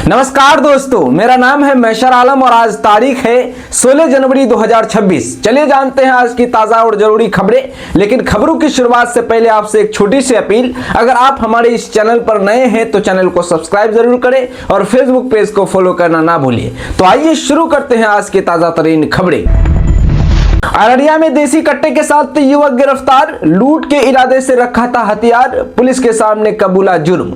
नमस्कार दोस्तों, मेरा नाम है मैशर आलम और आज तारीख है 16 जनवरी 2026। चलिए जानते हैं आज की ताजा और जरूरी खबरें। लेकिन खबरों की शुरुआत से पहले आपसे एक छोटी सी अपील, अगर आप हमारे इस चैनल पर नए हैं तो चैनल को सब्सक्राइब जरूर करें और फेसबुक पेज को फॉलो करना ना भूलिए। तो आइए शुरू करते हैं आज की ताजा तरीन खबरें। अररिया में देसी कट्टे के साथ युवक गिरफ्तार, लूट के इरादे से रखा था हथियार, पुलिस के सामने कबूला जुर्म।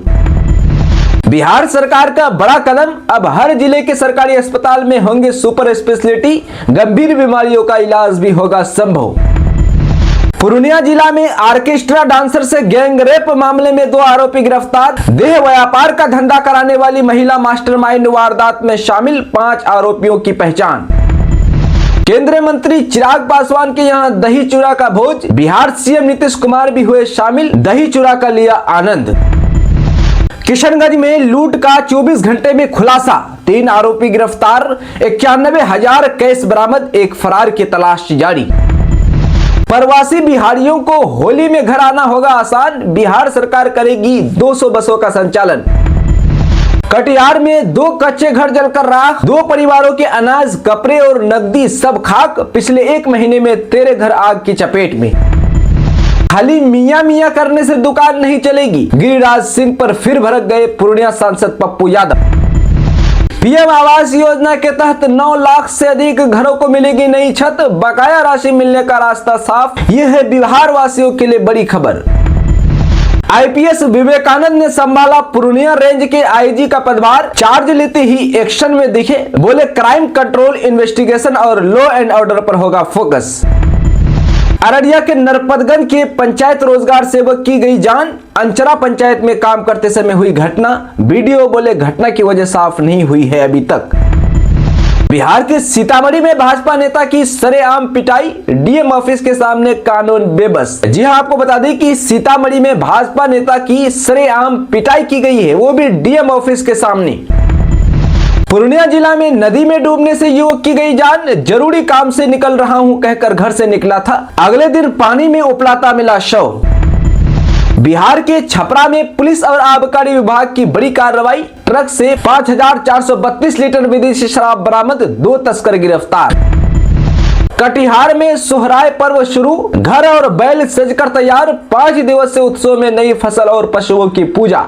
बिहार सरकार का बड़ा कदम, अब हर जिले के सरकारी अस्पताल में होंगे सुपर स्पेशलिटी, गंभीर बीमारियों का इलाज भी होगा संभव। पूर्णिया जिला में ऑर्केस्ट्रा डांसर से गैंग रेप मामले में 2 आरोपी गिरफ्तार, देह व्यापार का धंधा कराने वाली महिला मास्टरमाइंड वारदात में शामिल 5 आरोपियों की पहचान। केंद्रीय मंत्री चिराग पासवान के यहां दही चूड़ा का भोज, बिहार सीएम नीतीश कुमार भी हुए शामिल, दही चूड़ा का लिया आनंद। किशनगंज में लूट का 24 घंटे में खुलासा, 3 आरोपी गिरफ्तार, 91,000 कैश बरामद, एक फरार की तलाश जारी। प्रवासी बिहारियों को होली में घर आना होगा आसान, बिहार सरकार करेगी 200 बसों का संचालन। कटिहार में 2 कच्चे घर जलकर राख, 2 परिवारों के अनाज, कपड़े और नकदी सब खाक, पिछले 1 महीने में 13 घर आग की चपेट में। खाली मियां मियां करने से दुकान नहीं चलेगी, गिरिराज सिंह पर फिर भड़क गए पूर्णिया सांसद पप्पू यादव। पीएम आवास योजना के तहत 9 लाख से अधिक घरों को मिलेगी नई छत, बकाया राशि मिलने का रास्ता साफ, यह है बिहार वासियों के लिए बड़ी खबर। आईपीएस विवेकानंद ने संभाला पूर्णिया रेंज के आईजी का पदभार, चार्ज लेते ही एक्शन में दिखे, बोले क्राइम कंट्रोल, इन्वेस्टिगेशन और लॉ एंड ऑर्डर पर होगा फोकस। अररिया के नरपतगंज के पंचायत रोजगार सेवक की गई जान, अंचरा पंचायत में काम करते समय हुई घटना, वीडियो बोले घटना की वजह साफ नहीं हुई है अभी तक। बिहार के सीतामढ़ी में भाजपा नेता की सरेआम पिटाई, डीएम ऑफिस के सामने कानून बेबस। जी हां, आपको बता दें कि सीतामढ़ी में भाजपा नेता की सरेआम पिटाई की गई है, वो भी डीएम ऑफिस के सामने। पूर्णिया जिला में नदी में डूबने से युवक की गई जान, जरूरी काम से निकल रहा हूं कहकर घर से निकला था, अगले दिन पानी में उपलाता मिला शव। बिहार के छपरा में पुलिस और आबकारी विभाग की बड़ी कार्रवाई, ट्रक से 5,432 लीटर विदेशी शराब बरामद, 2 तस्कर गिरफ्तार। कटिहार में सोहराय पर्व शुरू, घर और बैल सजकर तैयार, 5 दिवसीय उत्सव में नई फसल और पशुओं की पूजा।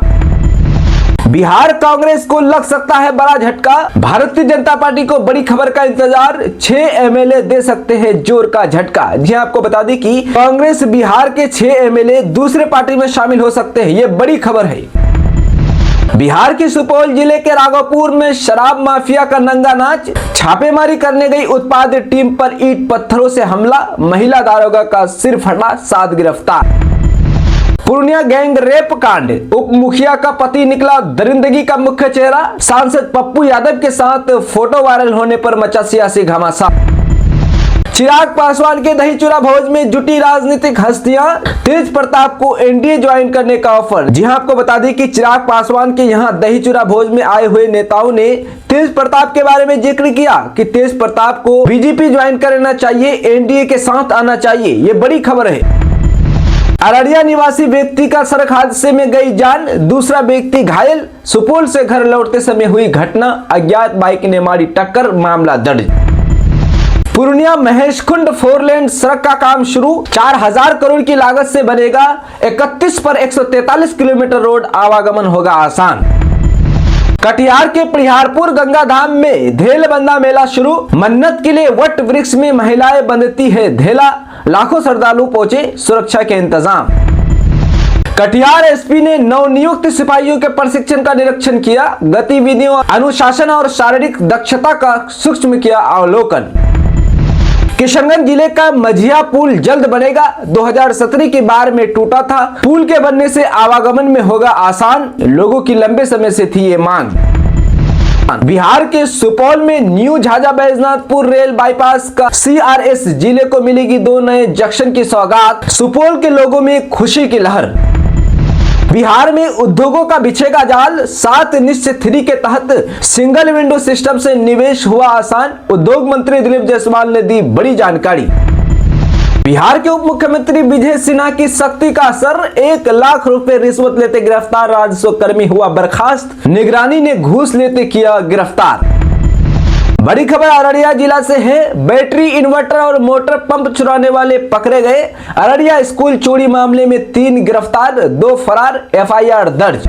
बिहार कांग्रेस को लग सकता है बड़ा झटका, भारतीय जनता पार्टी को बड़ी खबर का इंतजार, 6 एमएलए दे सकते हैं जोर का झटका। जी आपको बता दें कि कांग्रेस बिहार के 6 एमएलए दूसरे पार्टी में शामिल हो सकते हैं, ये बड़ी खबर है। बिहार के सुपौल जिले के राघोपुर में शराब माफिया का नंगा नाच, छापेमारी करने गई उत्पाद टीम पर ईंट पत्थरों से हमला, महिला दारोगा का सिर फटा, 7 गिरफ्तार। पूर्णिया गैंग रेप कांड, उप मुखिया का पति निकला दरिंदगी का मुख्य चेहरा, सांसद पप्पू यादव के साथ फोटो वायरल होने पर मचा सियासी घमासान। चिराग पासवान के दही चूड़ा भोज में जुटी राजनीतिक हस्तियां, तेज प्रताप को एनडीए ज्वाइन करने का ऑफर। जी हां, आपको बता दें कि चिराग पासवान के यहां दही चूड़ा भोज में आए हुए नेताओं ने तेज प्रताप के बारे में जिक्र किया कि तेज प्रताप को बीजेपी ज्वाइन करना चाहिए, एनडीए के साथ आना चाहिए, ये बड़ी खबर है। अररिया निवासी व्यक्ति का सड़क हादसे में गई जान, दूसरा व्यक्ति घायल, सुपौल से घर लौटते समय हुई घटना, अज्ञात बाइक ने मारी टक्कर, मामला दर्ज। पूर्णिया महेशखुंड 4 लेन सड़क का काम शुरू, 4,000 करोड़ की लागत से बनेगा, 31 पर 143 किलोमीटर रोड, आवागमन होगा आसान। कटिहार के परिहारपुर गंगा धाम में धेलबंदा मेला शुरू, मन्नत के लिए वट वृक्ष में महिलाएं बंधती है धेला, लाखों श्रद्धालु पहुंचे, सुरक्षा के इंतजाम। कटिहार एसपी ने नवनियुक्त सिपाहियों के प्रशिक्षण का निरीक्षण किया, गतिविधियों, अनुशासन और शारीरिक दक्षता का सूक्ष्म किया अवलोकन। किशनगंज जिले का मझिया पुल जल्द बनेगा, 2017 की बाढ़ में टूटा था, पुल के बनने से आवागमन में होगा आसान, लोगों की लंबे समय से थी ये मांग। बिहार के सुपौल में new Jhajha Baijnathpur rail bypass का सीआरएस, जिले को मिलेगी 2 नए जंक्शन की सौगात, सुपौल के लोगों में खुशी की लहर। बिहार में उद्योगों का बिछेगा जाल, 7 निश्चय 3 के तहत सिंगल विंडो सिस्टम से निवेश हुआ आसान, उद्योग मंत्री दिलीप जायसवाल ने दी बड़ी जानकारी। बिहार के उप मुख्यमंत्री विजय सिन्हा की सख्ती का असर, 1 लाख रुपए रिश्वत लेते गिरफ्तार राजस्व कर्मी हुआ बर्खास्त, निगरानी ने घूस लेते किया गिरफ्तार। बड़ी खबर अररिया जिला से है। बैटरी, इन्वर्टर और मोटर पंप चुराने वाले पकड़े गए। अररिया स्कूल चोरी मामले में 3 गिरफ्तार, 2 फरार, FIR दर्ज।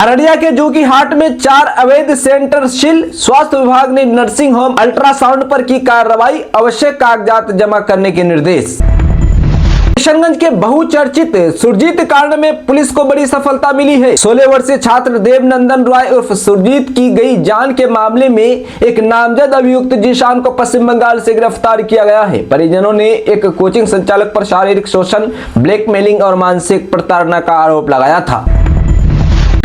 अररिया के जोकीहाट में 4 अवैध सेंटर सील, स्वास्थ्य विभाग ने नर्सिंग होम अल्ट्रासाउंड पर की कार्रवाई, आवश्यक कागजात जमा करने के निर्देश। किशनगंज के बहुचर्चित सुरजीत कांड में पुलिस को बड़ी सफलता मिली है। 16 वर्षीय छात्र देवनंदन रॉय उर्फ सुरजीत की गई जान के मामले में एक नामजद अभियुक्त जीशान को पश्चिम बंगाल से गिरफ्तार किया गया है। परिजनों ने एक कोचिंग संचालक पर शारीरिक शोषण, ब्लैकमेलिंग और मानसिक प्रताड़ना का आरोप लगाया था।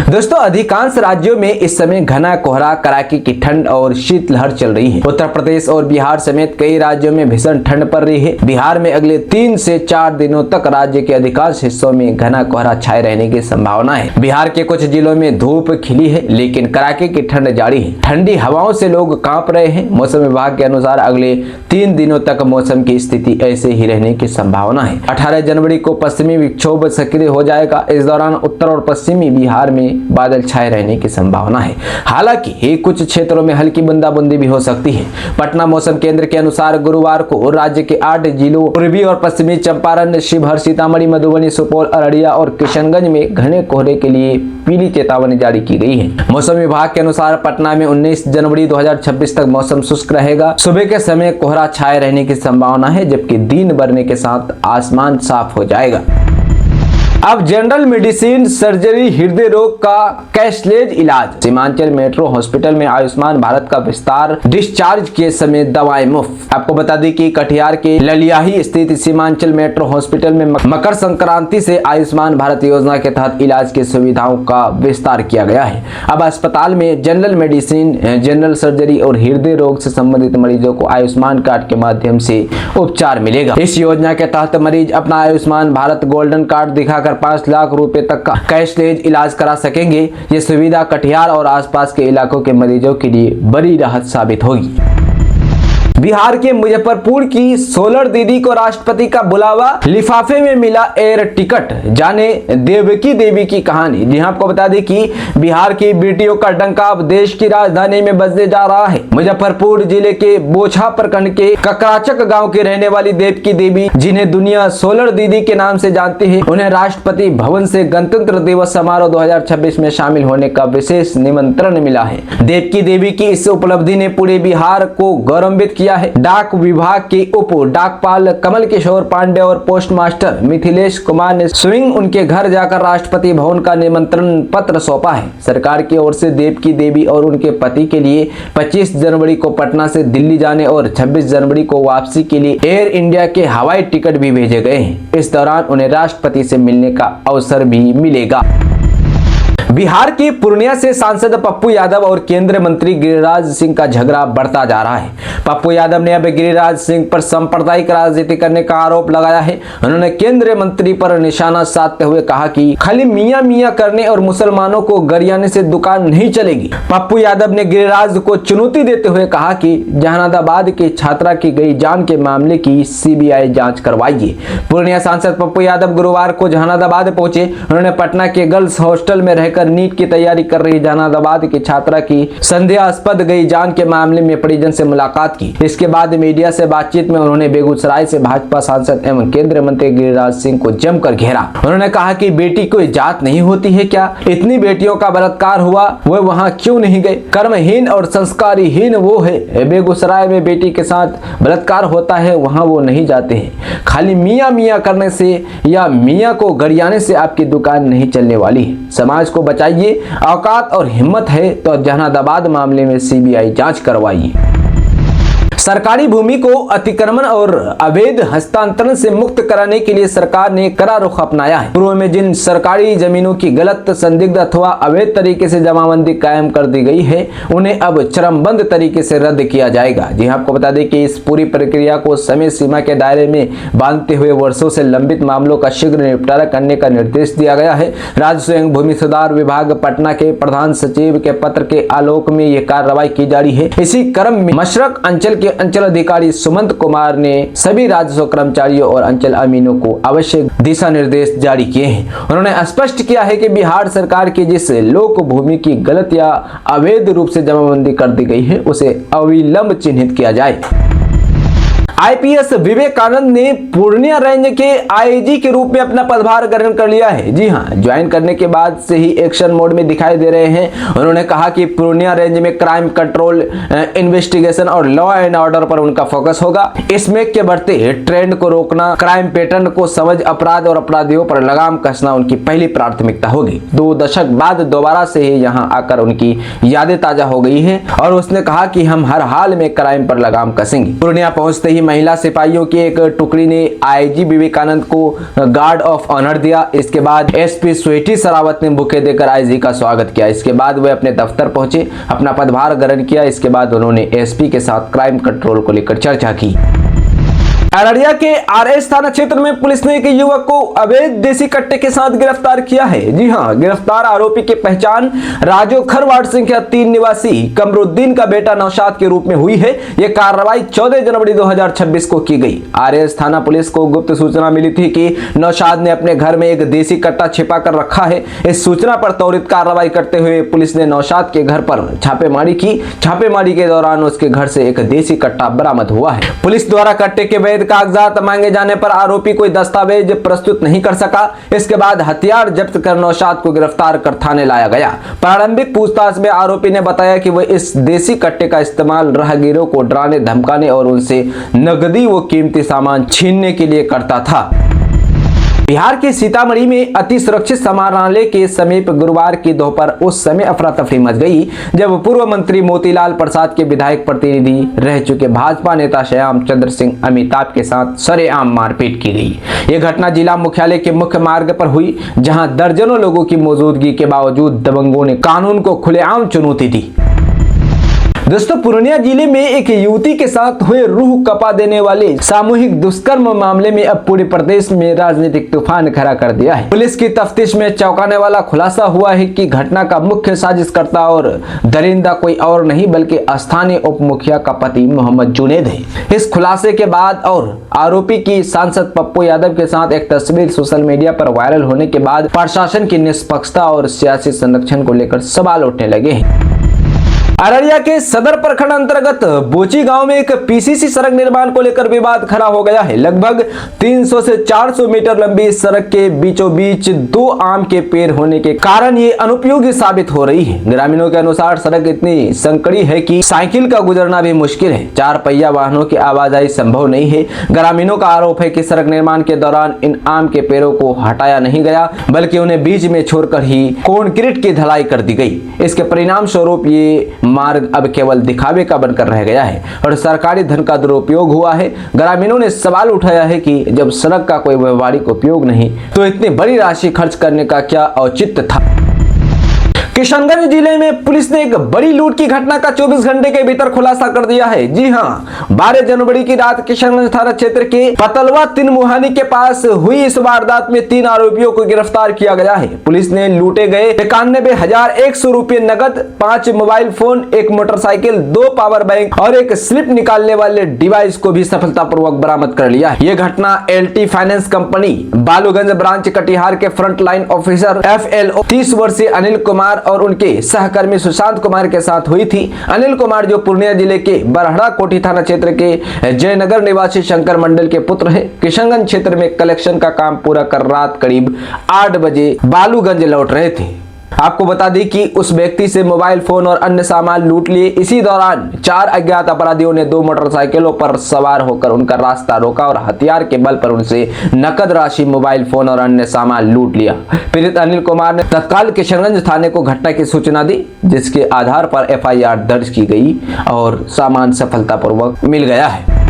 दोस्तों, अधिकांश राज्यों में इस समय घना कोहरा, कड़ाके की ठंड और शीतलहर चल रही है। उत्तर प्रदेश और बिहार समेत कई राज्यों में भीषण ठंड पड़ रही है। बिहार में अगले 3 से 4 दिनों तक राज्य के अधिकांश हिस्सों में घना कोहरा छाए रहने की संभावना है। बिहार के कुछ जिलों में धूप खिली है, लेकिन कड़ाके की ठंड जारी है। ठंडी हवाओं से लोग कांप रहे हैं। मौसम विभाग के अनुसार अगले 3 दिनों तक मौसम की स्थिति ऐसे ही रहने की संभावना है। 18 जनवरी को पश्चिमी विक्षोभ सक्रिय हो जाएगा। इस दौरान उत्तर और पश्चिमी बिहार में बादल छाए रहने की संभावना है। हालांकि कुछ क्षेत्रों में हल्की बूंदाबांदी भी हो सकती है। पटना मौसम केंद्र के अनुसार गुरुवार को राज्य के 8 जिलों पूर्वी और पश्चिमी चंपारण, शिवहर, सीतामढ़ी, मधुबनी, सुपौल, अररिया और किशनगंज में घने कोहरे के लिए पीली चेतावनी जारी की गई है। मौसम विभाग के अनुसार पटना में 19 जनवरी 2026 तक मौसम शुष्क रहेगा। सुबह के समय कोहरा छाए रहने की संभावना है, जबकि दिन बढ़ने के साथ आसमान साफ हो जाएगा। अब जनरल मेडिसिन, सर्जरी, हृदय रोग का कैशलेस इलाज। सीमांचल मेट्रो हॉस्पिटल में आयुष्मान भारत का विस्तार, डिस्चार्ज के समय दवाएं मुफ्त। आपको बता दें कि कटिहार के ललियाही स्थित सीमांचल मेट्रो हॉस्पिटल में मकर संक्रांति से आयुष्मान भारत योजना के तहत इलाज की सुविधाओं का विस्तार किया गया है। अब अस्पताल में जनरल मेडिसिन, जनरल सर्जरी और हृदय रोग से संबंधित मरीजों को आयुष्मान कार्ड के माध्यम से उपचार मिलेगा। इस योजना के तहत मरीज अपना आयुष्मान भारत गोल्डन कार्ड दिखाकर 5 लाख रुपए तक का कैशलेस इलाज करा सकेंगे। ये सुविधा कटिहार और आसपास के इलाकों के मरीजों के लिए बड़ी राहत साबित होगी। बिहार के मुजफ्फरपुर की सोलर दीदी को राष्ट्रपति का बुलावा, लिफाफे में मिला एयर टिकट। जाने देवकी देवी की कहानी। जी हां, आपको बता दें कि बिहार की बेटियों का डंका अब देश की राजधानी में बजने जा रहा है। मुजफ्फरपुर जिले के बोछा प्रखंड के ककराचक गांव के रहने वाली देवकी देवी, जिन्हें दुनिया सोलर दीदी के नाम से जानती है, उन्हें राष्ट्रपति भवन से गणतंत्र दिवस समारोह 2026 में शामिल होने का विशेष निमंत्रण मिला है। देवकी देवी की इस उपलब्धि ने पूरे बिहार को गौरवान्वित किया है। डाक विभाग के उप डाकपाल कमल किशोर पांडे और पोस्ट मास्टर मिथिलेश कुमार ने स्वयं उनके घर जाकर राष्ट्रपति भवन का निमंत्रण पत्र सौंपा है। सरकार की ओर से देवकी देवी और उनके पति के लिए 25 जनवरी को पटना से दिल्ली जाने और 26 जनवरी को वापसी के लिए एयर इंडिया के हवाई टिकट भी भेजे गए हैं। इस दौरान उन्हें राष्ट्रपति से मिलने का अवसर भी मिलेगा। बिहार के पूर्णिया से सांसद पप्पू यादव और केंद्रीय मंत्री गिरिराज सिंह का झगड़ा बढ़ता जा रहा है। पप्पू यादव ने अब गिरिराज सिंह पर सांप्रदायिक राजनीति करने का आरोप लगाया है। उन्होंने केंद्रीय मंत्री पर निशाना साधते हुए कहा कि खाली मियां मियां करने और मुसलमानों को गरियाने से दुकान नहीं चलेगी। पप्पू यादव ने गिरिराज को चुनौती देते हुए कहा कि जहानाबाद की छात्रा की गई जान के मामले की CBI जांच करवाइए। पूर्णिया सांसद पप्पू यादव गुरुवार को जहानाबाद पहुंचे। उन्होंने पटना के गर्ल्स हॉस्टल में रहकर नीट की तैयारी कर रही जहानाबाद की छात्रा की संदेहास्पद गई जान के मामले में परिजन से मुलाकात की। इसके बाद मीडिया से बातचीत में उन्होंने बेगूसराय से भाजपा सांसद एवं केंद्रीय मंत्री गिरिराज सिंह को जमकर घेरा। उन्होंने कहा कि बेटी कोई जात नहीं होती है क्या? इतनी बेटियों का बलात्कार हुआ, वो वहां क्यों नहीं गए? कर्महीन और संस्कारहीन वो है। बेगूसराय में बेटी के साथ बलात्कार होता है, वहां वो नहीं जाते हैं। खाली मियां मियां करने से या मियां को गरियाने से आपकी दुकान नहीं चलने वाली है। समाज को बचाइए। औकात और हिम्मत है तो जहानाबाद मामले में CBI जांच करवाइए। सरकारी भूमि को अतिक्रमण और अवैध हस्तांतरण से मुक्त कराने के लिए सरकार ने कड़ा रुख अपनाया है। पूर्व में जिन सरकारी जमीनों की गलत, संदिग्ध अथवा अवैध तरीके से जमाबंदी कायम कर दी गई है, उन्हें अब चरमबंद तरीके से रद्द किया जाएगा। जी हां, आपको बता दें कि इस पूरी प्रक्रिया को समय सीमा के दायरे में बांधते हुए वर्षों से लंबित मामलों का शीघ्र निपटारा करने का निर्देश दिया गया है। राजस्व एवं भूमि सुधार विभाग पटना के प्रधान सचिव के पत्र के आलोक में यह कार्रवाई की जा रही है। इसी क्रम में मशरक अंचल के के अंचल अधिकारी सुमंत कुमार ने सभी राजस्व कर्मचारियों और अंचल अमीनों को आवश्यक दिशा निर्देश जारी किए हैं। उन्होंने स्पष्ट किया है कि बिहार सरकार की जिस लोक भूमि की गलत या अवैध रूप से जमाबंदी कर दी गई है उसे अविलंब चिन्हित किया जाए। आईपीएस विवेकानंद ने पूर्णिया रेंज के आईजी के रूप में अपना पदभार ग्रहण कर लिया है। जी हां, ज्वाइन करने के बाद से ही एक्शन मोड में दिखाई दे रहे हैं। उन्होंने कहा कि पूर्णिया रेंज में क्राइम कंट्रोल, इन्वेस्टिगेशन और लॉ एंड ऑर्डर पर उनका फोकस होगा। इसमें के बढ़ते ट्रेंड को रोकना, क्राइम पैटर्न को समझ, अपराध और अपराधियों पर लगाम कसना उनकी पहली प्राथमिकता होगी। 2 दशक बाद दोबारा से ही यहाँ आकर उनकी यादें ताजा हो गई है और उसने कहा कि हम हर हाल में क्राइम पर लगाम कसेंगे। पूर्णिया पहुंचते ही महिला सिपाहियों की एक टुकड़ी ने आईजी विवेकानंद को गार्ड ऑफ ऑनर दिया। इसके बाद एसपी स्वीटी सरावत ने बुके देकर आईजी का स्वागत किया। इसके बाद वे अपने दफ्तर पहुंचे, अपना पदभार ग्रहण किया। इसके बाद उन्होंने एसपी के साथ क्राइम कंट्रोल को लेकर चर्चा की। अररिया के आरएस थाना क्षेत्र में पुलिस ने एक युवक को अवैध देसी कट्टे के साथ गिरफ्तार किया है। जी हां, गिरफ्तार आरोपी की पहचान राजोखर वार्ड संख्या 3 निवासी कमरुद्दीन का बेटा नौशाद के रूप में हुई है। यह कार्रवाई 14 जनवरी 2026 को की गई। आरएस थाना पुलिस को गुप्त सूचना मिली थी कि नौशाद ने अपने घर में एक देसी कट्टा छिपा कर रखा है। इस सूचना पर त्वरित कार्रवाई करते हुए पुलिस ने नौशाद के घर पर छापेमारी की। छापेमारी के दौरान उसके घर से एक देसी कट्टा बरामद हुआ है। पुलिस द्वारा कट्टे के वैध कागजात मांगे जाने पर आरोपी कोई दस्तावेज प्रस्तुत नहीं कर सका। इसके बाद हथियार जब्त कर नौशाद को गिरफ्तार कर थाने लाया गया। प्रारंभिक पूछताछ में आरोपी ने बताया कि वह इस देसी कट्टे का इस्तेमाल राहगीरों को डराने, धमकाने और उनसे नकदी व कीमती सामान छीनने के लिए करता था। बिहार के सीतामढ़ी में अति सुरक्षित समाहरणालय के समीप गुरुवार की दोपहर उस समय अफरा तफरी मच गई जब पूर्व मंत्री मोतीलाल प्रसाद के विधायक प्रतिनिधि रह चुके भाजपा नेता श्याम चंद्र सिंह अमिताभ के साथ सरेआम मारपीट की गई। यह घटना जिला मुख्यालय के मुख्य मार्ग पर हुई, जहां दर्जनों लोगों की मौजूदगी के बावजूद दबंगों ने कानून को खुलेआम चुनौती दी। दोस्तों, पूर्णिया जिले में एक युवती के साथ हुए रूह कपा देने वाले सामूहिक दुष्कर्म मामले में अब पूरे प्रदेश में राजनीतिक तूफान खड़ा कर दिया है। पुलिस की तफ्तीश में चौंकाने वाला खुलासा हुआ है कि घटना का मुख्य साजिशकर्ता और दरिंदा कोई और नहीं बल्कि स्थानीय उप मुखिया का पति मोहम्मद जुनेद है। इस खुलासे के बाद और आरोपी की सांसद पप्पू यादव के साथ एक तस्वीर सोशल मीडिया पर वायरल होने के बाद प्रशासन की निष्पक्षता और सियासी संरक्षण को लेकर सवाल उठने लगे हैं। अररिया के सदर प्रखंड अंतर्गत बोची गांव में एक पीसीसी सड़क निर्माण को लेकर विवाद खड़ा हो गया है। लगभग 300 से 400 मीटर लंबी इस सड़क के बीचों बीच 2 आम के पेड़ होने के कारण ये अनुपयोगी साबित हो रही है। ग्रामीणों के अनुसार सड़क इतनी संकड़ी है कि साइकिल का गुजरना भी मुश्किल है। 4 पहिया वाहनों की आवाजाही संभव नहीं है। ग्रामीणों का आरोप है कि सड़क निर्माण के दौरान इन आम के पेड़ों को हटाया नहीं गया बल्कि उन्हें बीच में छोड़कर ही कंक्रीट की ढलाई कर दी गई। इसके परिणाम स्वरूप ये मार्ग अब केवल दिखावे का बनकर रह गया है और सरकारी धन का दुरुपयोग हुआ है। ग्रामीणों ने सवाल उठाया है कि जब सड़क का कोई व्यवहारिक उपयोग नहीं तो इतनी बड़ी राशि खर्च करने का क्या औचित्य था। किशनगंज जिले में पुलिस ने एक बड़ी लूट की घटना का 24 घंटे के भीतर खुलासा कर दिया है। जी हां, 12 जनवरी की रात किशनगंज थाना क्षेत्र के पतलवा 3 मुहानी के पास हुई इस वारदात में 3 आरोपियों को गिरफ्तार किया गया है। पुलिस ने लूटे गए 91,100 रुपये नकद, 5 mobile phone, 1 motorcycle, 2 power bank और एक स्लिप निकालने वाले डिवाइस को भी सफलतापूर्वक बरामद कर लिया है। यह घटना LT finance company Baluganj branch Katihar के फ्रंट लाइन ऑफिसर FLO 30 वर्षीय अनिल कुमार और उनके सहकर्मी सुशांत कुमार के साथ हुई थी। अनिल कुमार जो पूर्णिया जिले के बरहड़ा कोठी थाना क्षेत्र के जयनगर निवासी शंकर मंडल के पुत्र है, किशनगंज क्षेत्र में कलेक्शन का काम पूरा कर रात करीब 8 बजे बालूगंज लौट रहे थे। आपको बता दें कि उस व्यक्ति से मोबाइल फोन और अन्य सामान लूट लिए। इसी दौरान 4 अज्ञात अपराधियों ने 2 मोटरसाइकिलों पर सवार होकर उनका रास्ता रोका और हथियार के बल पर उनसे नकद राशि, मोबाइल फोन और अन्य सामान लूट लिया। पीड़ित अनिल कुमार ने तत्काल किशनगंज थाने को घटना की सूचना दी, जिसके आधार पर FIR दर्ज की गई और सामान सफलतापूर्वक मिल गया है।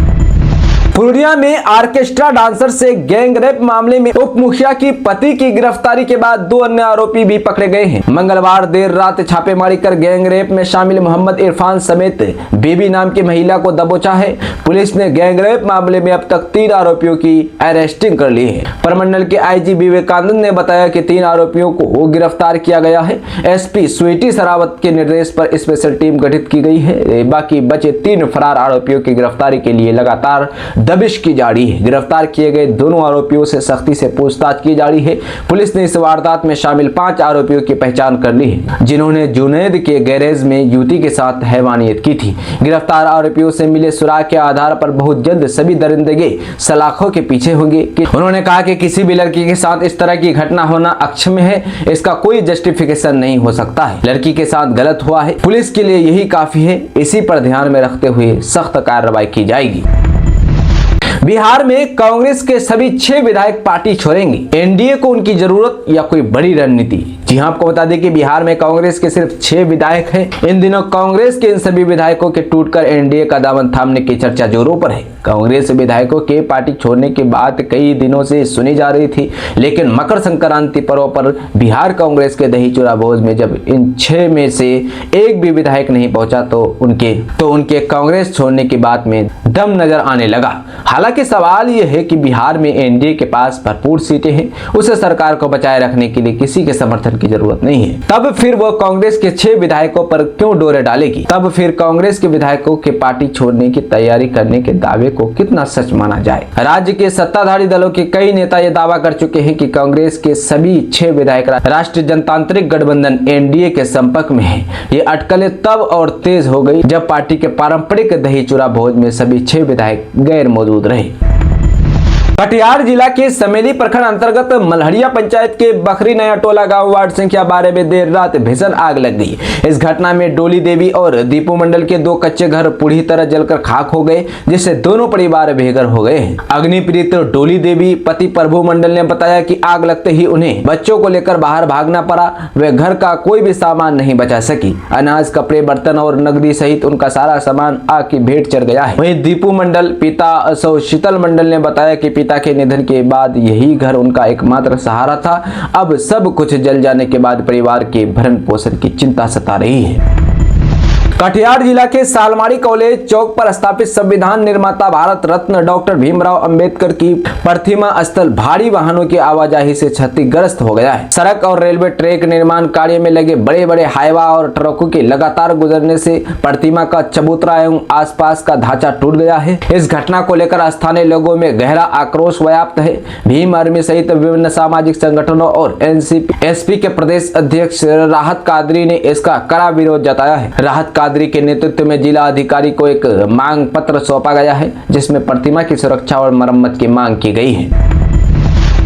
पूर्णिया में ऑर्केस्ट्रा डांसर से गैंग रेप मामले में उप मुखिया की पति की गिरफ्तारी के बाद 2 अन्य आरोपी भी पकड़े गए हैं। मंगलवार देर रात छापेमारी कर गैंग रेप में शामिल मोहम्मद इरफान समेत बेबी नाम की महिला को दबोचा है। पुलिस ने गैंग रेप मामले में अब तक 3 आरोपियों की अरेस्टिंग कर ली है। प्रमंडल के आईजी विवेकानंद ने बताया कि 3 आरोपियों को गिरफ्तार किया गया है। एसपी स्वीटी सरावत के निर्देश पर स्पेशल टीम गठित की गई है। बाकी बचे 3 फरार आरोपियों की गिरफ्तारी के लिए लगातार दबिश की जा रही है। गिरफ्तार किए गए दोनों आरोपियों से सख्ती से पूछताछ की जा रही है। पुलिस ने इस वारदात में शामिल 5 आरोपियों की पहचान कर ली है, जिन्होंने जुनैद के गैरेज में युवती के साथ हैवानियत की थी। गिरफ्तार आरोपियों से मिले सुराग के आधार पर बहुत जल्द सभी दरिंदे सलाखों के पीछे होंगे। उन्होंने कहा कि किसी भी लड़की के साथ इस तरह की घटना होना अक्षम्य है, इसका कोई जस्टिफिकेशन नहीं हो सकता है। लड़की के साथ गलत हुआ है, पुलिस के लिए यही काफी है। इसी पर ध्यान में रखते हुए सख्त कार्रवाई की जाएगी। बिहार में कांग्रेस के सभी 6 विधायक पार्टी छोड़ेंगे। एनडीए को उनकी जरूरत या कोई बड़ी रणनीति? जी हां, आपको बता दें कि बिहार में कांग्रेस के सिर्फ 6 विधायक हैं। इन दिनों कांग्रेस के इन सभी विधायकों के टूटकर एनडीए का दामन थामने की चर्चा जोरों पर है। कांग्रेस विधायकों के पार्टी छोड़ने की बात कई दिनों से सुनी जा रही थी, लेकिन मकर संक्रांति पर्व पर बिहार कांग्रेस के दही चूड़ा भोज में जब इन 6 में से एक भी विधायक नहीं पहुंचा तो उनके कांग्रेस छोड़ने की बात में दम नजर आने लगा। हालांकि सवाल यह है कि बिहार में एनडीए के पास भरपूर सीटें हैं, उसे सरकार को बचाए रखने के लिए किसी के समर्थन की जरूरत नहीं है। तब फिर वो कांग्रेस के 6 विधायकों पर क्यों डोरे डालेगी? तब फिर कांग्रेस के विधायकों के पार्टी छोड़ने की तैयारी करने के दावे को कितना सच माना जाए? राज्य के सत्ताधारी दलों के कई नेता ये दावा कर चुके हैं कि कांग्रेस के सभी 6 विधायक राष्ट्रीय जनतांत्रिक गठबंधन एनडीए के संपर्क में है। ये अटकलें तब और तेज हो गई जब पार्टी के पारंपरिक दही चूड़ा भोज में सभी 6 विधायक गैर मौजूद रहे। कटिहार जिला के समेली प्रखंड अंतर्गत मलहरिया पंचायत के बखरी नया टोला गांव वार्ड संख्या 12 में देर रात भीषण आग लग गई। इस घटना में डोली देवी और दीपू मंडल के 2 कच्चे घर पूरी तरह जलकर खाक हो गए, जिससे दोनों परिवार बेघर हो गए हैं। अग्निपीड़ित डोली देवी पति प्रभु मंडल ने बताया कि आग लगते ही उन्हें बच्चों को लेकर बाहर भागना पड़ा। वे घर का कोई भी सामान नहीं बचा सकी। अनाज, कपड़े, बर्तन और नकदी सहित उनका सारा सामान आग की भेंट चढ़ गया है। वहीं दीपू मंडल पिता शीतल मंडल ने बताया कि पिता के निधन के बाद यही घर उनका एकमात्र सहारा था। अब सब कुछ जल जाने के बाद परिवार के भरण पोषण की चिंता सता रही है। कटिहार जिला के सालमारी कॉलेज चौक पर स्थापित संविधान निर्माता भारत रत्न डॉक्टर भीमराव अंबेडकर की प्रतिमा स्थल भारी वाहनों की आवाजाही से क्षतिग्रस्त हो गया है। सड़क और रेलवे ट्रैक निर्माण कार्य में लगे बड़े बड़े हाईवा और ट्रकों के लगातार गुजरने से प्रतिमा का चबूतरा एवं आसपास का ढांचा टूट गया है। इस घटना को लेकर स्थानीय लोगों में गहरा आक्रोश व्याप्त है। भीम आर्मी सहित विभिन्न सामाजिक संगठनों और एसपी के प्रदेश अध्यक्ष राहत कादरी ने इसका कड़ा विरोध जताया है। राहत कादरी के नेतृत्व में जिला अधिकारी को एक मांग पत्र सौंपा गया है, जिसमें प्रतिमा की सुरक्षा और मरम्मत की मांग की गई है।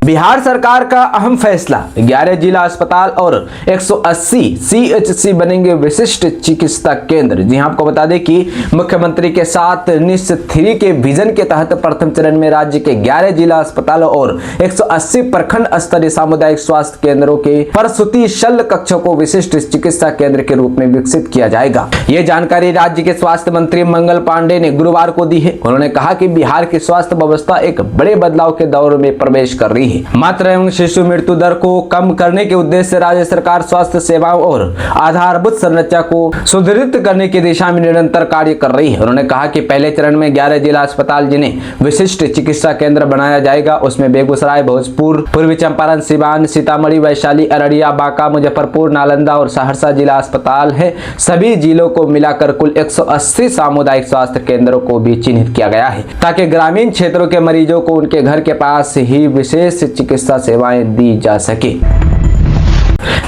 बिहार सरकार का अहम फैसला, 11 जिला अस्पताल और 180 सीएचसी बनेंगे विशिष्ट चिकित्सा केंद्र। जी हां, आपको बता दें कि मुख्यमंत्री के साथ निश्चित 3 के विजन के तहत प्रथम चरण में राज्य के 11 जिला अस्पतालों और 180 प्रखंड स्तरीय सामुदायिक स्वास्थ्य केंद्रों के प्रसूति शल्य कक्षों को विशिष्ट चिकित्सा केंद्र के रूप में विकसित किया जाएगा। ये जानकारी राज्य के स्वास्थ्य मंत्री मंगल पांडे ने गुरुवार को दी है। उन्होंने कहा कि बिहार की स्वास्थ्य व्यवस्था एक बड़े बदलाव के दौर में प्रवेश कर रही है। मातृ एवं शिशु मृत्यु दर को कम करने के उद्देश्य से राज्य सरकार स्वास्थ्य सेवाओं और आधारभूत संरचना को सुदृढ़ करने की दिशा में निरंतर कार्य कर रही है। उन्होंने कहा कि पहले चरण में 11 जिला अस्पताल जिन्हें विशिष्ट चिकित्सा केंद्र बनाया जाएगा, उसमें बेगूसराय, भोजपुर, पूर्वी चंपारण, सिवान, सीतामढ़ी, वैशाली, अररिया, बांका, मुजफ्फरपुर, नालंदा और सहरसा जिला अस्पताल है। सभी जिलों को मिलाकर कुल 180 सामुदायिक स्वास्थ्य केंद्रों को भी चिन्हित किया गया है, ताकि ग्रामीण क्षेत्रों के मरीजों को उनके घर के पास ही विशेष चिकित्सा सेवाएं दी जा सके।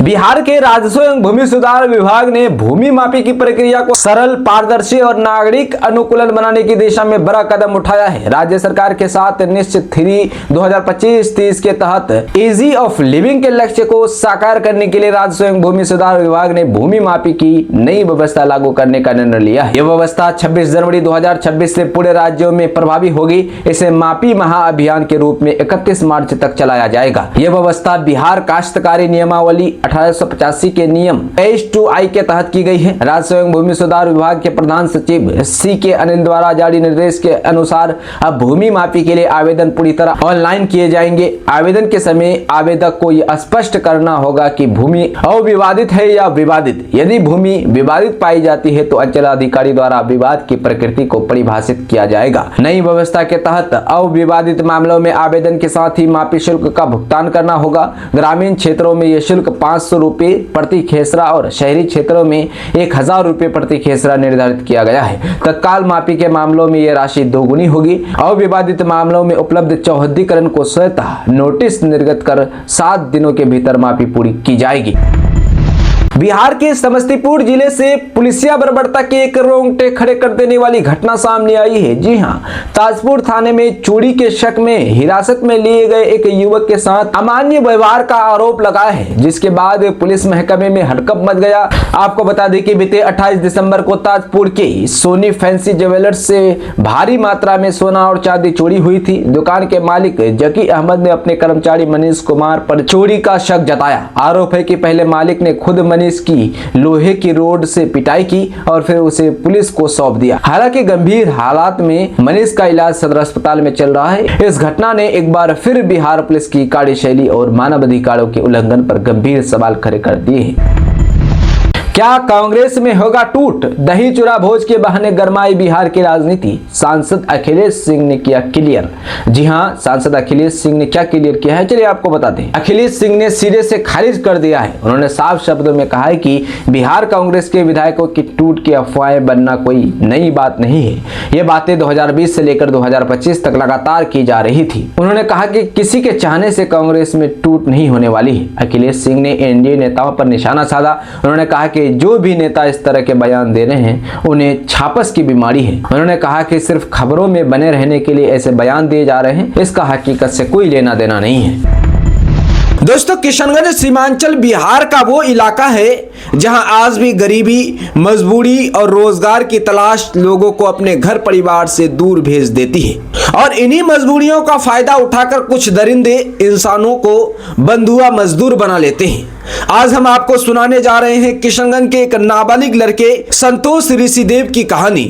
बिहार के राजस्व एवं भूमि सुधार विभाग ने भूमि मापी की प्रक्रिया को सरल, पारदर्शी और नागरिक अनुकूलन बनाने की दिशा में बड़ा कदम उठाया है। राज्य सरकार के साथ निश्चित 3 2025-30 के तहत इजी ऑफ लिविंग के लक्ष्य को साकार करने के लिए राजस्व एवं भूमि सुधार विभाग ने भूमि मापी की नई व्यवस्था लागू करने का निर्णय लिया है। यह व्यवस्था 26 जनवरी 2026 से पूरे राज्यों में प्रभावी होगी। इसे मापी महाअभियान के रूप में 31 मार्च तक चलाया जाएगा। यह व्यवस्था बिहार काश्तकारी नियमावली जारी 1885 के नियम 23(2)I के तहत की गई है। राज्य एवं भूमि सुधार विभाग के प्रधान सचिव C.K. अनिल द्वारा जारी निर्देश के अनुसार अब भूमि मापी के लिए आवेदन पूरी तरह ऑनलाइन किए जाएंगे। आवेदन के समय आवेदक को यह स्पष्ट करना होगा कि भूमि अविवादित है या विवादित। यदि भूमि विवादित पाई जाती है तो अंचलाधिकारी द्वारा विवाद की प्रकृति को परिभाषित किया जाएगा। नई व्यवस्था के तहत अविवादित मामलों में आवेदन के साथ ही मापी शुल्क का भुगतान करना होगा। ग्रामीण क्षेत्रों में यह शुल्क 500 रुपये प्रति खेसरा और शहरी क्षेत्रों में 1000 रुपये प्रति खेसरा निर्धारित किया गया है। तत्काल मापी के मामलों में यह राशि दोगुनी होगी। अविवादित मामलों में उपलब्ध चौहद्दीकरण को स्वतः नोटिस निर्गत कर 7 दिनों के भीतर मापी पूरी की जाएगी। बिहार के समस्तीपुर जिले से पुलिसिया बर्बरता के एक रोंगटे खड़े कर देने वाली घटना सामने आई है। जी हां, ताजपुर थाने में चोरी के शक में हिरासत में लिए गए एक युवक के साथ अमान्य व्यवहार का आरोप लगा है, जिसके बाद पुलिस महकमे में हड़कंप मच गया। आपको बता दें कि बीते 28 दिसंबर को ताजपुर के सोनी फैंसी ज्वेलर्स से भारी मात्रा में सोना और चांदी चोरी हुई थी। दुकान के मालिक जकी अहमद ने अपने कर्मचारी मनीष कुमार पर चोरी का शक जताया। आरोप है कि पहले मालिक ने खुद मनीष की लोहे की रोड से पिटाई की और फिर उसे पुलिस को सौंप दिया। हालांकि गंभीर हालात में मनीष का इलाज सदर अस्पताल में चल रहा है। इस घटना ने एक बार फिर बिहार पुलिस की कार्यशैली और मानवाधिकारों के उल्लंघन पर गंभीर सवाल खड़े कर दिए हैं। क्या कांग्रेस में होगा टूट? दही चूड़ा भोज के बहाने गरमाई बिहार की राजनीति। सांसद अखिलेश सिंह ने किया क्लियर। जी हां, सांसद अखिलेश सिंह ने क्या क्लियर किया है, चलिए आपको बता दें। अखिलेश सिंह ने सिरे से खारिज कर दिया है। उन्होंने साफ शब्दों में कहा है कि बिहार कांग्रेस के विधायकों की टूट की अफवाहें बनना कोई नई बात नहीं है। ये बातें 2020 से लेकर 2025 तक लगातार की जा रही थी। उन्होंने कहा कि किसी के चाहने से कांग्रेस में टूट नहीं होने वाली है। अखिलेश सिंह ने एनडीए नेताओं पर निशाना साधा। उन्होंने कहा कि जो भी नेता इस तरह के बयान दे रहे हैं उन्हें छापस की बीमारी है। उन्होंने कहा कि सिर्फ खबरों में बने रहने के लिए ऐसे बयान दिए जा रहे हैं, इसका हकीकत से कोई लेना देना नहीं है। दोस्तों, किशनगंज सीमांचल बिहार का वो इलाका है जहां आज भी गरीबी, मजबूरी और रोजगार की तलाश लोगों को अपने घर परिवार से दूर भेज देती है और इन्हीं मजबूरियों का फायदा उठाकर कुछ दरिंदे इंसानों को बंधुआ मजदूर बना लेते हैं। आज हम आपको सुनाने जा रहे हैं किशनगंज के एक नाबालिग लड़के संतोष ऋषिदेव की कहानी।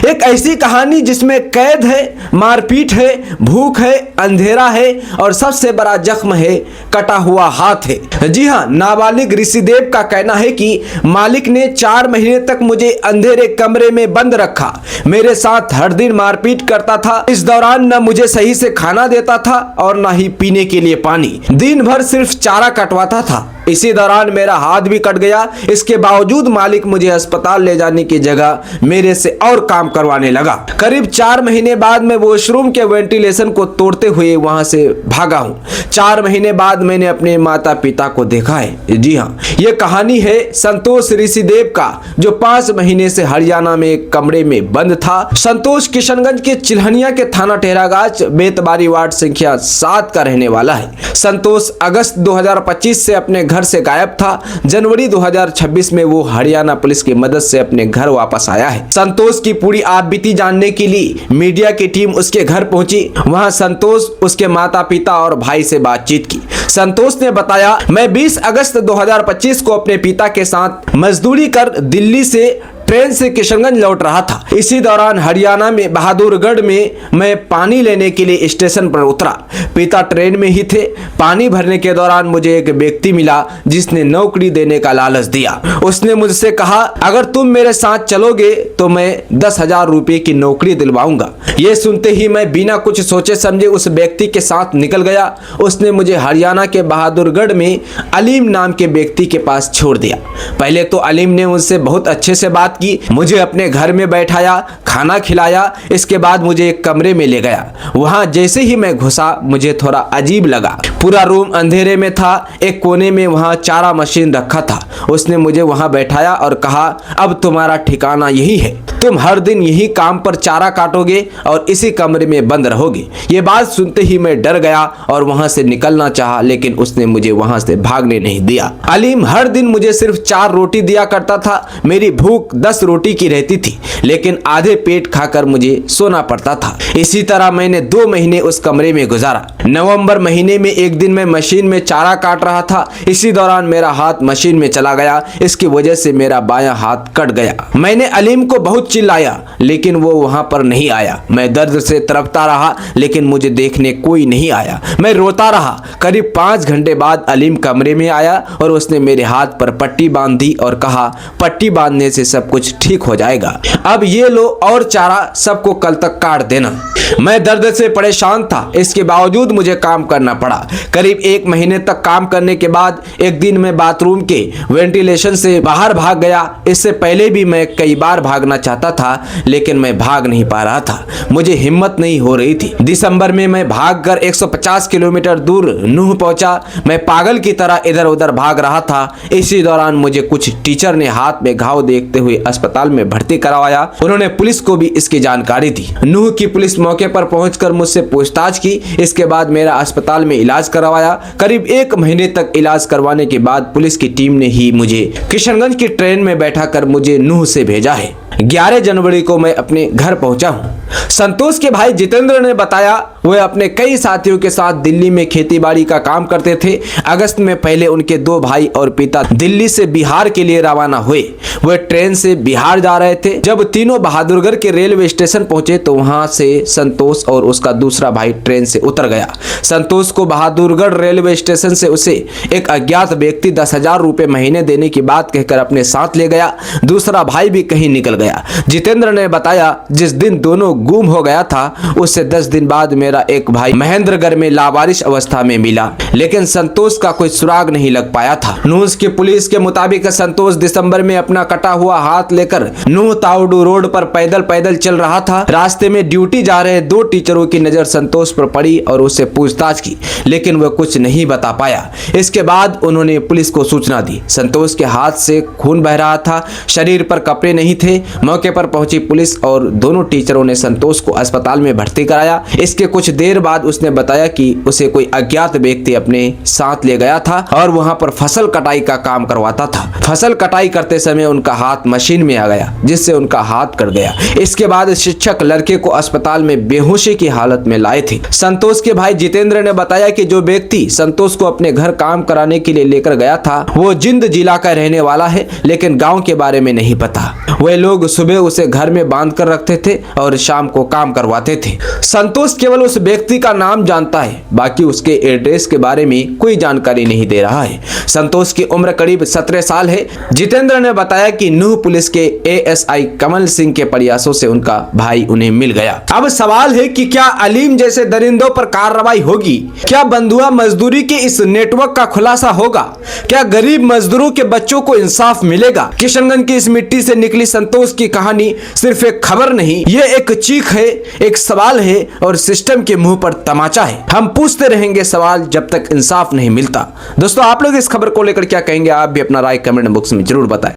एक ऐसी कहानी जिसमें कैद है, मारपीट है, भूख है, अंधेरा है और सबसे बड़ा जख्म है कटा हुआ हाथ है। जी हां, नाबालिग ऋषिदेव का कहना है कि मालिक ने 4 महीने तक मुझे अंधेरे कमरे में बंद रखा, मेरे साथ हर दिन मारपीट करता था। इस दौरान न मुझे सही से खाना देता था और न ही पीने के लिए पानी। दिन भर सिर्फ चारा कटवाता था। इसी दौरान मेरा हाथ भी कट गया। इसके बावजूद मालिक मुझे अस्पताल ले जाने की जगह मेरे से और काम करवाने लगा। करीब 4 महीने बाद मैं वॉशरूम के वेंटिलेशन को तोड़ते हुए वहां से भागा हूं। 4 महीने बाद मैंने अपने माता पिता को देखा है। जी हां, ये कहानी है संतोष ऋषिदेव का, जो 5 महीने से हरियाणा में एक कमरे में बंद था। संतोष किशनगंज के चिल्हनिया के थाना टेरागाछ बेतबारी वार्ड संख्या 7 का रहने वाला है। संतोष अगस्त 2025 से अपने घर से गायब था। जनवरी 2026 में वो हरियाणा पुलिस की मदद से अपने घर वापस आया है। संतोष की पूरी आपबीती जानने के लिए मीडिया की टीम उसके घर पहुंची। वहां संतोष, उसके माता पिता और भाई से बातचीत की। संतोष ने बताया, मैं 20 अगस्त 2025 को अपने पिता के साथ मजदूरी कर दिल्ली से ट्रेन से किशनगंज लौट रहा था। इसी दौरान हरियाणा में बहादुरगढ़ में मैं पानी लेने के लिए स्टेशन पर उतरा। पिता ट्रेन में ही थे। पानी भरने के दौरान मुझे एक व्यक्ति मिला जिसने नौकरी देने का लालच दिया। उसने मुझसे कहा, अगर तुम मेरे साथ चलोगे तो मैं 10,000 रुपये की नौकरी दिलवाऊंगा। ये सुनते ही मैं बिना कुछ सोचे समझे उस व्यक्ति के साथ निकल गया। उसने मुझे हरियाणा के बहादुरगढ़ में अलीम नाम के व्यक्ति के पास छोड़ दिया। पहले तो अलीम ने मुझसे बहुत अच्छे से बात की, मुझे अपने घर में बैठाया, खाना खिलाया। इसके बाद मुझे एक कमरे में ले गया। वहां जैसे ही मैं घुसा मुझे थोड़ा अजीब लगा। पूरा रूम अंधेरे में था। एक कोने में वहां चारा मशीन रखा था। उसने मुझे वहां बैठाया और कहा, अब तुम्हारा ठिकाना यही है, तुम हर दिन यही काम पर चारा काटोगे और इसी कमरे में बंद रहोगे। ये बात सुनते ही मैं डर गया और वहां से निकलना चाहा, लेकिन उसने मुझे वहां से भागने नहीं दिया। अलीम हर दिन मुझे सिर्फ 4 रोटी दिया करता था। मेरी भूख 10 रोटी की रहती थी, लेकिन आधे पेट खाकर मुझे सोना पड़ता था। इसी तरह मैंने 2 महीने उस कमरे में गुजारा। नवंबर महीने में एक दिन मैं मशीन में चारा काट रहा था। इसी दौरान मेरा हाथ मशीन में चला गया। इसकी वजह से मेरा बायां हाथ कट गया। मैंने अलीम को बहुत चिल्लाया लेकिन वो वहां पर नहीं आया। मैं दर्द से तड़पता रहा लेकिन मुझे देखने कोई नहीं आया। मैं रोता रहा। करीब 5 घंटे बाद अलीम कमरे में आया और उसने मेरे हाथ पर पट्टी बांध दी और कहा, पट्टी बांधने से सब कुछ ठीक हो जाएगा। अब ये लो और चारा, सबको कल तक काट देना। मैं दर्द से परेशान था। इसके बावजूद मुझे काम करना पड़ा। करीब 1 महीने तक काम करने के बाद एक दिन मैं बाथरूम के वेंटिलेशन से बाहर भाग गया। इससे पहले भी मैं कई बार भागना चाहता था लेकिन मैं भाग नहीं पा रहा था। मुझे हिम्मत नहीं हो रही थी। दिसंबर में मैं भागकर 150 किलोमीटर दूर नूह पहुंचा। मैं पागल की तरह इधर उधर भाग रहा था। इसी दौरान मुझे कुछ टीचर ने हाथ में घाव देखते हुए अस्पताल में भर्ती करवाया। उन्होंने पुलिस को भी इसकी जानकारी दी। नूह की पुलिस मौके पर पहुंचकर मुझसे पूछताछ की। इसके बाद मेरा अस्पताल में इलाज करवाया। करीब 1 महीने तक इलाज करवाने के बाद पुलिस की टीम ने ही मुझे किशनगंज की ट्रेन में बैठाकर मुझे नूह से भेजा है। 11 जनवरी को मैं अपने घर पहुंचा हूं। संतोष के भाई जितेंद्र ने बताया वे अपने कई साथियों के साथ दिल्ली में खेतीबाड़ी का काम करते थे। अगस्त में पहले उनके 2 भाई और पिता दिल्ली से बिहार के लिए रवाना हुए। वे ट्रेन से बिहार जा रहे थे। जब तीनों बहादुरगढ़ के रेलवे स्टेशन पहुंचे तो वहां से संतोष और उसका दूसरा भाई ट्रेन से उतर गया। संतोष को बहादुरगढ़ रेलवे स्टेशन से उसे एक अज्ञात व्यक्ति 10,000 रुपए महीने देने की बात कहकर अपने साथ ले गया। दूसरा भाई भी कहीं निकल गया। जितेंद्र ने बताया जिस दिन दोनों गुम हो गया था उससे 10 दिन बाद मेरा एक भाई महेंद्रगढ़ में लावारिश अवस्था में मिला लेकिन संतोष का कोई सुराग नहीं लग पाया था। नूह की पुलिस के मुताबिक संतोष दिसंबर में अपना कटा हुआ हाथ लेकर नूह ताउडू रोड पर पैदल चल रहा था। रास्ते में ड्यूटी जा रहे 2 टीचरों की नजर संतोष पर पड़ी और उससे पूछताछ की लेकिन वह कुछ नहीं बता पाया। इसके बाद उन्होंने पुलिस को सूचना दी। संतोष के हाथ से खून बह रहा था, शरीर पर कपड़े नहीं थे। मौके पर पहुंची पुलिस और दोनों टीचरों ने संतोष को अस्पताल में भर्ती कराया। इसके कुछ देर बाद उसने बताया कि उसे कोई अज्ञात व्यक्ति अपने साथ ले गया था और वहां पर फसल कटाई का काम करवाता था। फसल कटाई करते समय उनका हाथ मशीन में आ गया जिससे उनका हाथ कट गया। इसके बाद शिक्षक लड़के को अस्पताल में बेहोशी की हालत में लाए थे। संतोष के भाई जितेंद्र ने बताया कि जो व्यक्ति संतोष को अपने घर काम कराने के लिए लेकर गया था वो जिंद जिला का रहने वाला है लेकिन गाँव के बारे में नहीं पता। वे लोग सुबह उसे घर में बांध कर रखते थे और शाम को काम करवाते थे। संतोष केवल उस व्यक्ति का नाम जानता है, बाकी उसके एड्रेस के बारे में कोई जानकारी नहीं दे रहा है। संतोष की उम्र करीब 17 साल है। जितेंद्र ने बताया कि नूह पुलिस के एएसआई कमल सिंह के प्रयासों से उनका भाई उन्हें मिल गया। अब सवाल है कि क्या अलीम जैसे दरिंदों पर कार्रवाई होगी? क्या बंधुआ मजदूरी के इस नेटवर्क का खुलासा होगा? क्या गरीब मजदूरों के बच्चों को इंसाफ मिलेगा? किशनगंज की इस मिट्टी से निकली संतोष की कहानी सिर्फ एक खबर नहीं, ये एक चीख है, एक सवाल है और सिस्टम के मुंह पर तमाचा है। हम पूछते रहेंगे सवाल जब तक इंसाफ नहीं मिलता। दोस्तों, आप लोग इस खबर को लेकर क्या कहेंगे? आप भी अपना राय कमेंट बॉक्स में जरूर बताएं।